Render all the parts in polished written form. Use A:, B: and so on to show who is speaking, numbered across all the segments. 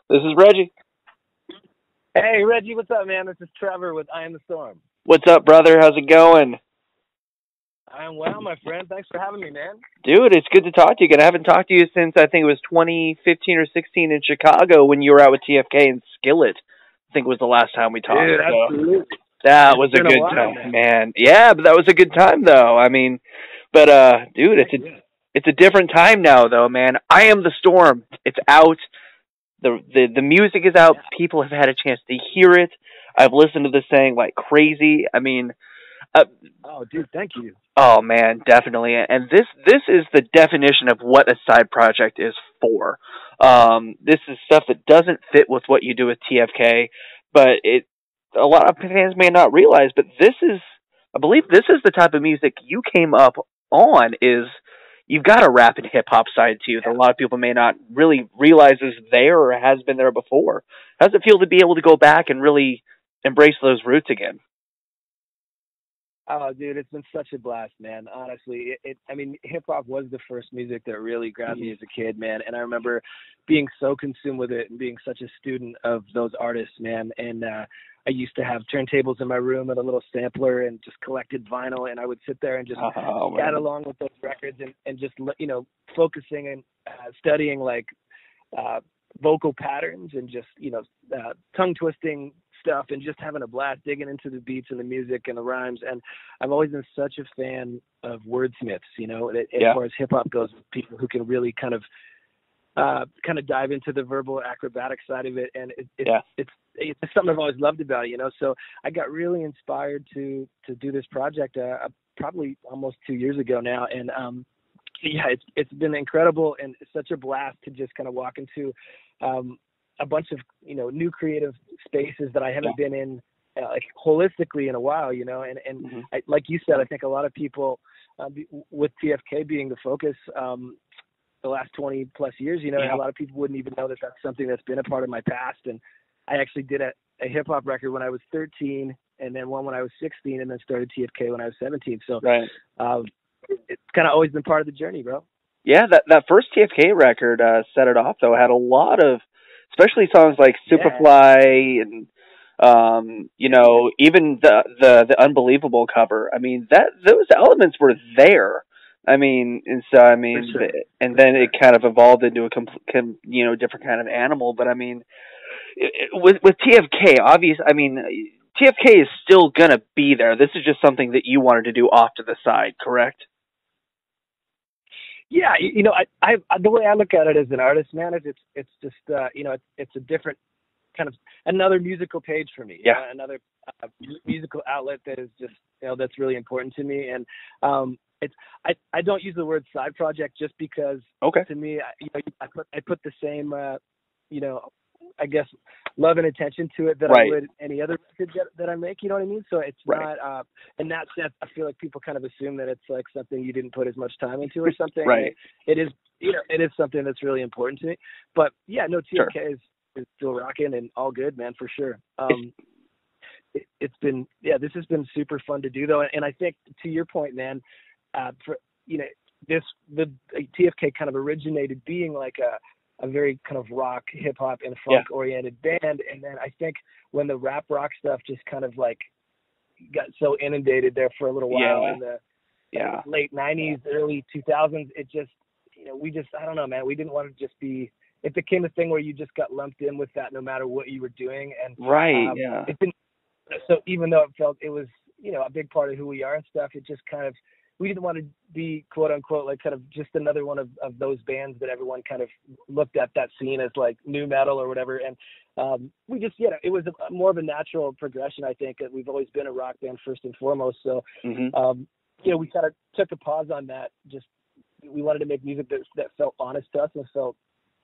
A: This is Reggie.
B: Hey Reggie, what's up, man? This is Trevor with I Am the Storm.
A: What's up, brother? How's it going?
B: I am well, my friend. Thanks for having me, man.
A: Dude, it's good to talk to you again. I haven't talked to you since I think it was 2015 or 16 in Chicago when you were out with TFK and Skillet. I think it was the last time we talked.
B: Dude,
A: So
B: absolutely.
A: that
B: It's
A: was a
B: been a
A: good
B: while,
A: time,
B: man.
A: man. Yeah, but that was a good time though. I mean, but dude,
B: Heck yeah.
A: it's a different time now though, man. I Am the Storm. It's out. The music is out.
B: Yeah.
A: People have had a chance to hear it. I've listened to this thing like crazy. I mean, uh,
B: Oh, dude, thank you.
A: oh man, definitely. And this is the definition of what a side project is for. This is stuff that doesn't fit with what you do with TFK, but it a lot of fans may not realize, but this is I believe this is the type of music you came up on is you've got a rap and hip hop side to you that a lot of people may not really realize is there or has been there before. How does it feel to be able to go back and really embrace those roots again?
B: Oh, dude, it's been such a blast, man. Honestly, I mean, hip hop was the first music that really grabbed me as a kid, man. And I remember being so consumed with it and being such a student of those artists, man. And I used to have turntables in my room and a little sampler and just collected vinyl. And I would sit there and just
A: Oh
B: chat
A: man.
B: along with those records and just, focusing and studying like uh, vocal patterns and just tongue twisting stuff and just having a blast digging into the beats and the music and the rhymes. And I've always been such a fan of wordsmiths, as
A: Yeah.
B: far as hip hop goes, people who can really kind of dive into the verbal acrobatic side of it. And
A: Yeah.
B: it's something I've always loved about it. So I got really inspired to do this project probably almost 2 years ago now. And yeah, it's been incredible and it's such a blast to just kind of walk into a bunch of new creative spaces that I
A: Yeah.
B: haven't been in like holistically in a while, and
A: Mhm.
B: like you said, I think a lot of people with TFK being the focus the last 20 plus years, and a
A: Yeah.
B: lot of people wouldn't even know that that's something that's been a part of my past. And I actually did a hip hop record when I was 13, and then one when I was 16, and then started TFK when I was 17. So
A: Right.
B: um, it's kind of always been part of the journey, bro.
A: Yeah, that first TFK record set it off though. Had a lot of, especially songs like
B: Yeah,
A: Superfly and
B: yeah,
A: even the Unbelievable cover. I mean that those elements were there. I mean, and so I
B: for
A: mean,
B: sure,
A: and
B: for
A: then it
B: sure.
A: kind of evolved into a different kind of animal. But I mean, with TFK, obvious. I mean, TFK is still gonna be there. This is just something that you wanted to do off to the side, correct?
B: Yeah, I the way I look at it as an artist, man, is it's just it's a different kind of another musical page for me,
A: Yeah.
B: another musical outlet that is just that's really important to me. And it's I don't use the word side project just because
A: Okay.
B: to me I put the same you know I guess love and attention to it that I
A: Right.
B: would any other record that I make. You know what I mean? So it's
A: Right.
B: not in that sense. I feel like people kind of assume that it's like something you didn't put as much time into or something, and
A: Right.
B: it is it is something that's really important to me. But yeah, no,
A: Sure.
B: TFK is still rocking and all good, man, for sure.
A: It's
B: It's been this has been super fun to do though, and I think to your point, man, for this the TFK kind of originated being like a very kind of rock, hip hop, and
A: yeah.
B: funk oriented band, and then I think when the rap rock stuff just kind of like got so inundated there for a little while
A: Yeah.
B: in the
A: Yeah.
B: late '90s, early 2000s, it just we just I don't know, man, we didn't want to just be. It became a thing where you just got lumped in with that no matter what you were doing, and
A: Right. Yeah.
B: it didn't so even though it felt it was a big part of who we are and stuff, it just kind of we didn't want to be quote unquote like kind of just another one of those bands that everyone kind of looked at that scene as like new metal or whatever. And we just it was more of a natural progression. I think that we've always been a rock band first and foremost. So
A: Mhm.
B: we kind of took a pause on that. Just we wanted to make music that felt honest to us and felt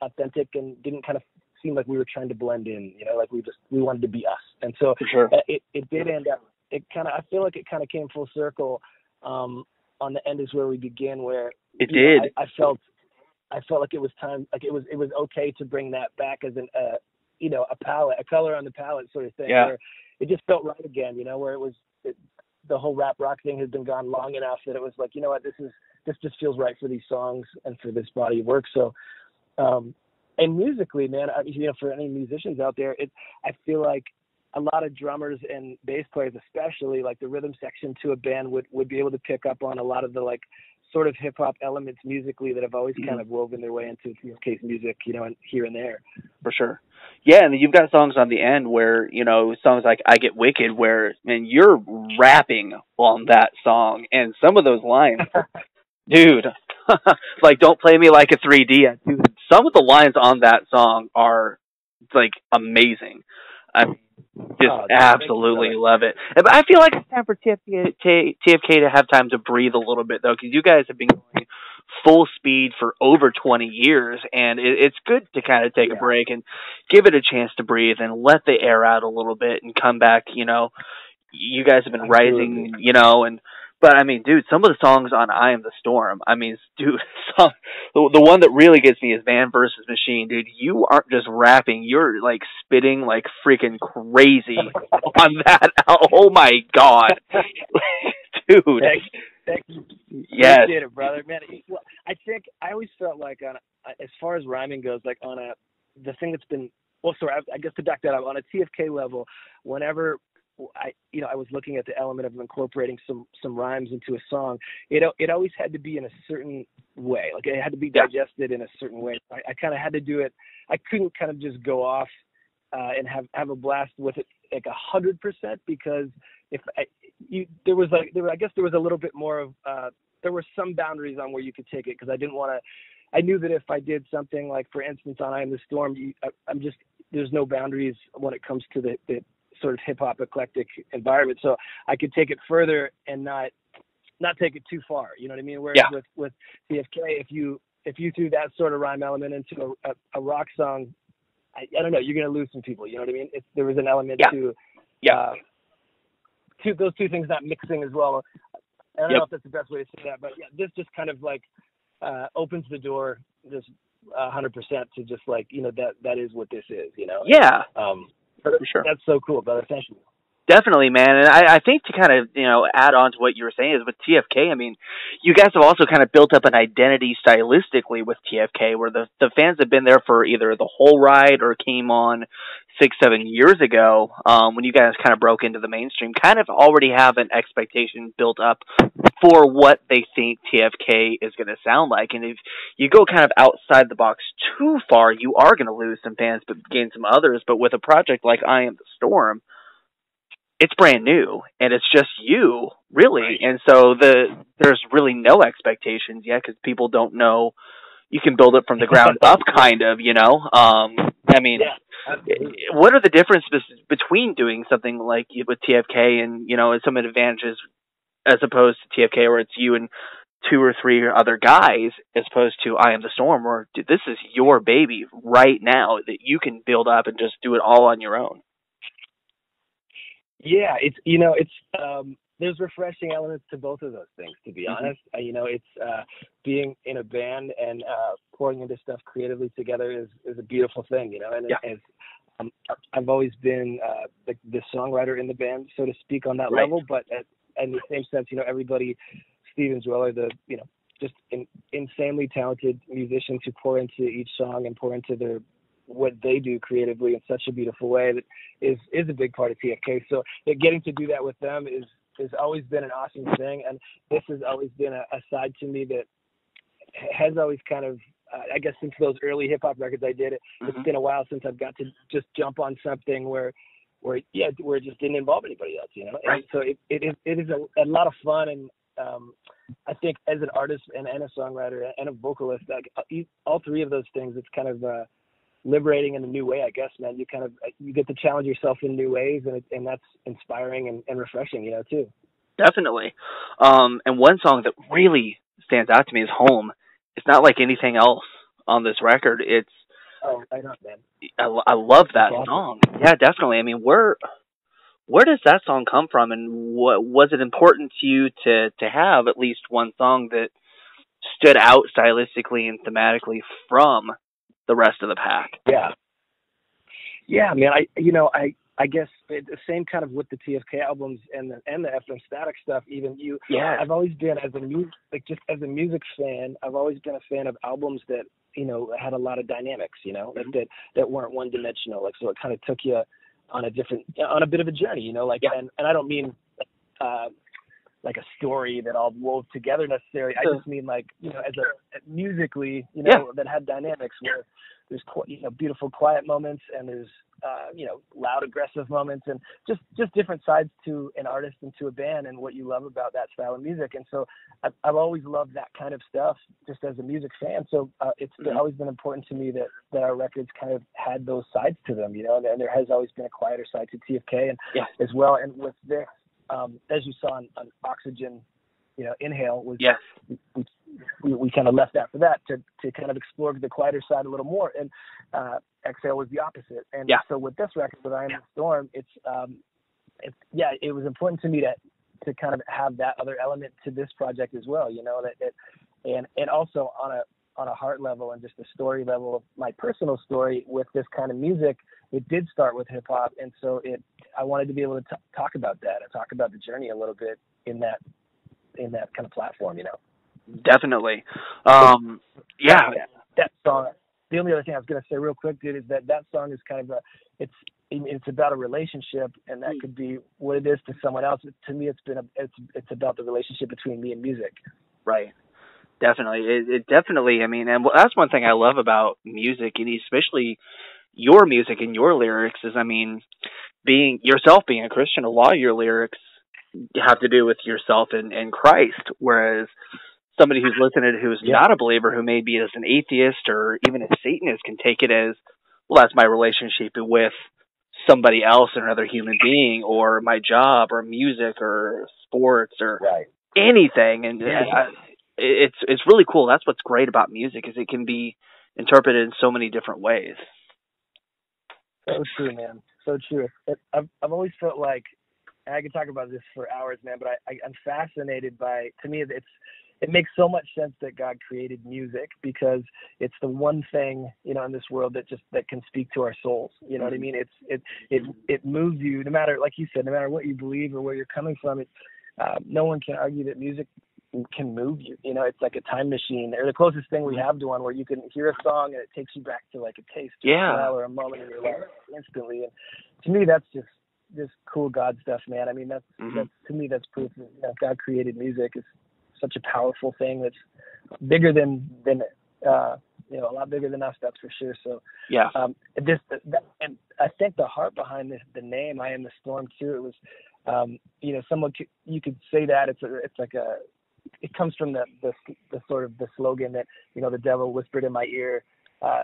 B: authentic and didn't kind of seem like we were trying to blend in, like we wanted to be us. And so
A: For sure.
B: it did end up, I feel like it kind of came full circle. On the end is where we begin, where,
A: It did.
B: I felt like it was time, like it was okay to bring that back as a palette, a color on the palette sort of thing,
A: Yeah.
B: where it just felt right again, where the whole rap rock thing has been gone long enough that it was like, what, this just feels right for these songs and for this body of work. So, And musically, man, for any musicians out there, I feel like a lot of drummers and bass players, especially like the rhythm section to a band would be able to pick up on a lot of the like sort of hip hop elements musically that have always kind of woven their way into TFK's music, and here and there.
A: For sure. Yeah, and you've got songs on the end where, songs like I Get Wicked where, man, you're rapping on that song. And some of those lines, dude, like, don't play me like a 3D. Dude, some of the lines on that song are, like, amazing. I just absolutely love it. But I feel like it's time for TFK to have time to breathe a little bit, though, because you guys have been going full speed for over 20 years, and it's good to kind of take a break and give it a chance to breathe and let the air out a little bit and come back. You guys have been rising, but I mean, dude, some of the songs on I Am the Storm, I mean, dude, the one that really gets me is Man versus Machine, dude. You aren't just rapping, you're like spitting like freaking crazy on that. Oh my God. Dude.
B: Thank you.
A: Yes.
B: Appreciate it, brother. Man, I think I always felt like as far as rhyming goes, like the thing that's been, I guess to back that up, on a TFK level, whenever I was looking at the element of incorporating some rhymes into a song, it always had to be in a certain way. Like it had to be digested in a certain way. I kind of had to do it. I couldn't kind of just go off and have a blast with it like 100%, because there was a little bit more of there were some boundaries on where you could take it, because I didn't want to. I knew that if I did something like, for instance, on I Am the Storm, there's no boundaries when it comes to the sort of hip hop eclectic environment, so I could take it further and not take it too far. You know what I mean? Whereas with TFK, if you threw that sort of rhyme element into a rock song, I don't know, you're going to lose some people. You know what I mean? There was an element to those two things not mixing as well. I don't know if that's the best way to say that, but this just kind of like opens the door just 100% to just like, that is what this is,
A: Yeah. For sure.
B: That's so cool, brother. Thank you.
A: Definitely, man. And I think to kind of, add on to what you were saying is with TFK, I mean, you guys have also kind of built up an identity stylistically with TFK, where the fans have been there for either the whole ride or came on 6-7 years ago, when you guys kind of broke into the mainstream, kind of already have an expectation built up for what they think TFK is going to sound like. And if you go kind of outside the box too far, you are going to lose some fans but gain some others. But with a project like I Am the Storm, it's brand new and it's just you, really. Right. And so there's really no expectations yet, because people don't know. You can build it from the ground up, kind of, I mean, what are the differences between doing something like with TFK and, some advantages as opposed to TFK, where it's you and 2 or 3 other guys, as opposed to I Am the Storm, where this is your baby right now that you can build up and just do it all on your own?
B: Yeah, it's there's refreshing elements to both of those things, to be honest. It's being in a band and pouring into stuff creatively together is a beautiful thing, and as I've always been the songwriter in the band, so to speak, on that level, but in the same sense, everybody, Steve and Joel are the, just insanely talented musicians who pour into each song and pour into what they do creatively in such a beautiful way that is a big part of TFK. So getting to do that with them has always been an awesome thing. And this has always been a side to me that has always kind of, I guess since those early hip hop records I did, it's been a while since I've got to just jump on something where it just didn't involve anybody else,
A: Right.
B: And so it is a lot of fun. And I think as an artist and a songwriter and a vocalist, like all three of those things, it's kind of liberating in a new way, I guess, man. You get to challenge yourself in new ways, and that's inspiring and refreshing, too.
A: Definitely. And one song that really stands out to me is Home. It's not like anything else on this record. It's
B: I know, man.
A: I love that song. Yeah, definitely. I mean, where does that song come from, and what was it important to you to have at least one song that stood out stylistically and thematically from the rest of the pack?
B: Yeah, man. I guess the same kind of with the TFK albums and the FM Static stuff. I've always been as a music fan. I've always been a fan of albums that had a lot of dynamics, that weren't one dimensional. Like, so it kind of took you on a bit of a journey, like,
A: Yeah.
B: and I don't mean, like a story that all wove together necessarily. I just mean like, as a musically, that had dynamics where there's, beautiful quiet moments, and there's, loud aggressive moments, and just different sides to an artist and to a band and what you love about that style of music. And so I've always loved that kind of stuff just as a music fan. So it's always been important to me that our records kind of had those sides to them, and there has always been a quieter side to TFK and as well. And with this, as you saw on Oxygen, Inhale was,
A: yes,
B: we kind of left that for that to kind of explore the quieter side a little more. And Exhale was the opposite. And so with this record, with I Am the Storm, it was important to me to kind of have that other element to this project as well, and also on a heart level and just a story level of my personal story with this kind of music. It did start with hip hop, and so I wanted to be able to talk about that and talk about the journey a little bit in that kind of platform,
A: Definitely.
B: That song. The only other thing I was going to say real quick, dude, is that song is kind of it's about a relationship, and that could be what it is to someone else. To me, it's about the relationship between me and music.
A: Right. Definitely. It definitely, I mean, and that's one thing I love about music, and especially your music and your lyrics is, I mean, being a Christian, a lot of your lyrics have to do with yourself and Christ, whereas somebody who's listening who's not a believer, who maybe is an atheist or even a Satanist, can take it as, well, that's my relationship with somebody else or another human being, or my job or music or sports or anything. And it's really cool. That's what's great about music, is it can be interpreted in so many different ways.
B: So true, man. So true. I've always felt like, I could talk about this for hours, man, but I'm fascinated by, to me, it makes so much sense that God created music, because it's the one thing, in this world that can speak to our souls. You know what I mean? It moves you, no matter, like you said, no matter what you believe or where you're coming from. No one can argue that music can move you. It's like a time machine, or the closest thing we have to one, where you can hear a song and it takes you back to like a taste, or a smell, or a moment in your life instantly. And to me, that's just cool God stuff, man. I mean, that's to me, that's proof that God created music. Is such a powerful thing that's bigger than a lot bigger than us, that's for sure. So and I think the heart behind the name I Am the Storm too, it was you could say that it comes from the sort of the slogan that, the devil whispered in my ear,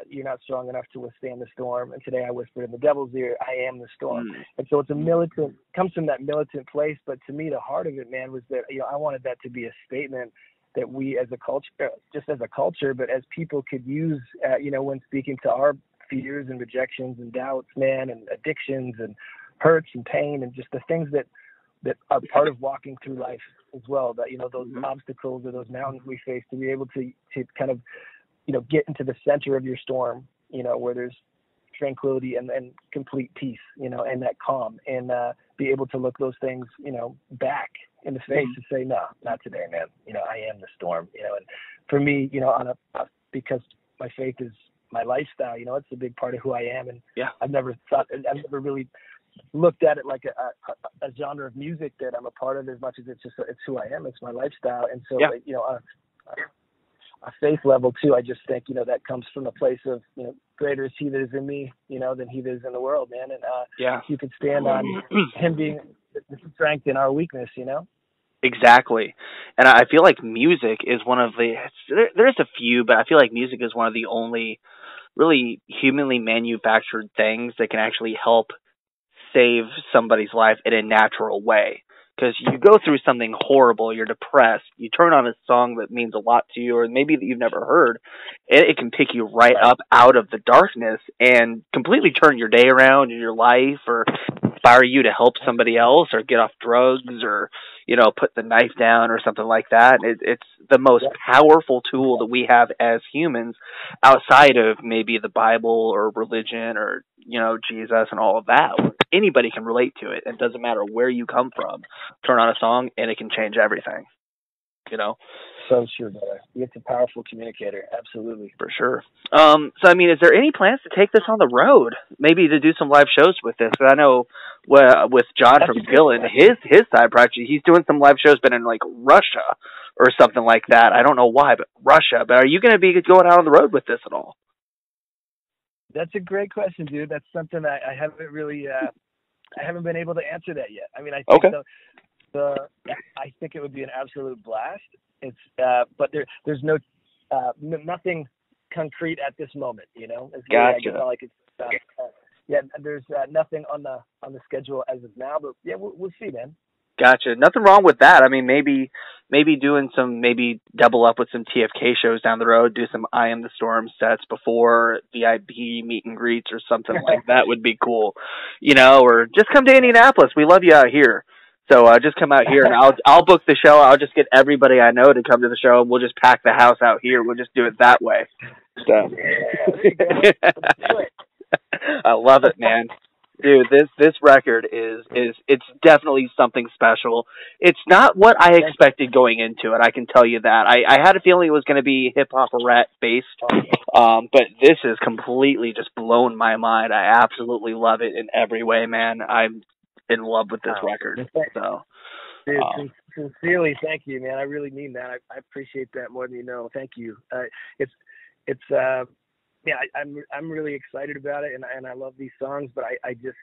B: you're not strong enough to withstand the storm. And today I whispered in the devil's ear, I am the storm. And so it's comes from that militant place. But to me, the heart of it, man, was that, I wanted that to be a statement that we as a culture, just as a culture, but as people could use, when speaking to our fears and rejections and doubts, man, and addictions and hurts and pain, and just the things that are part of walking through life as well, that, those obstacles or those mountains we face, to be able to kind of, get into the center of your storm, where there's tranquility and complete peace, and that calm, and be able to look those things, back in the face and say, no, not today, man. I am the storm, and for me, because my faith is my lifestyle, it's a big part of who I am. And I've never really looked at it like a genre of music that I'm a part of, as much as it's who I am. It's my lifestyle. And so, a faith level too, I just think, that comes from a place of, greater is he that is in me, than he that is in the world, man. And you can stand on him being the strength in our weakness,
A: Exactly. And I feel like music is one of there's a few, but I feel like music is one of the only really humanly manufactured things that can actually help save somebody's life in a natural way. Because you go through something horrible, you're depressed, you turn on a song that means a lot to you, or maybe that you've never heard, it can pick you right up out of the darkness and completely turn your day around in your life, or inspire you to help somebody else, or get off drugs, or put the knife down, or something like that. It's the most powerful tool that we have as humans, outside of maybe the Bible or religion or Jesus and all of that. Anybody can relate to it. It doesn't matter where you come from. Turn on a song and it can change everything.
B: So sure, brother. It's a powerful communicator. Absolutely.
A: For sure. So I mean, is there any plans to take this on the road? Maybe to do some live shows with this? 'Cause I know with John
B: That's
A: from
B: a good
A: Gillen,
B: question.
A: his side project, he's doing some live shows, but in like Russia or something like that. I don't know why, but Russia. But are you going to be going out on the road with this at all?
B: That's a great question, dude. That's something I haven't really I haven't been able to answer that yet. I mean, I think
A: Okay.
B: the I think it would be an absolute blast. It's but there's no nothing concrete at this moment. You know, it's really, I guess
A: Gotcha.
B: all I could. Yeah, there's nothing on the schedule as of now, but yeah, we'll see, man.
A: Gotcha. Nothing wrong with that. I mean, maybe doing some, maybe double up with some TFK shows down the road, do some I Am the Storm sets before VIP meet and greets or something like that would be cool. Or just come to Indianapolis. We love you out here. So just come out here and I'll book the show. I'll just get everybody I know to come to the show and we'll just pack the house out here. We'll just do it that way. So
B: Yeah, there you go. Let's do it.
A: I love it, man. Dude, this record is it's definitely something special. It's not what I expected going into it. I can tell you that. I had a feeling it was going to be hip hop rap based, but this is completely just blown my mind. I absolutely love it in every way, man. I'm in love with this record. So,
B: Dude, sincerely, thank you, man. I really mean that. I appreciate that more than you know. Thank you. It's yeah, I'm really excited about it, and I love these songs. But I just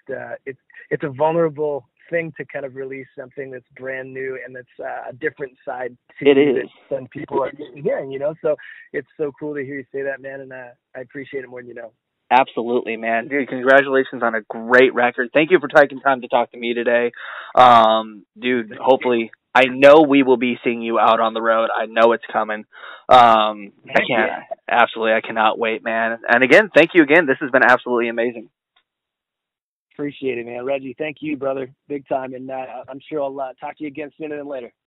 B: it's a vulnerable thing to kind of release something that's brand new and that's a different side to
A: it
B: you
A: is.
B: than people are hearing. So it's so cool to hear you say that, man, and I appreciate it more than you know.
A: Absolutely, man. Dude, congratulations on a great record. Thank you for taking time to talk to me today. Dude, hopefully, I know we will be seeing you out on the road. I know it's coming. I cannot wait, man. And again, thank you again. This has been absolutely amazing.
B: Appreciate it, man. Reggie, thank you, brother. Big time. And I'm sure I'll talk to you again sooner than later.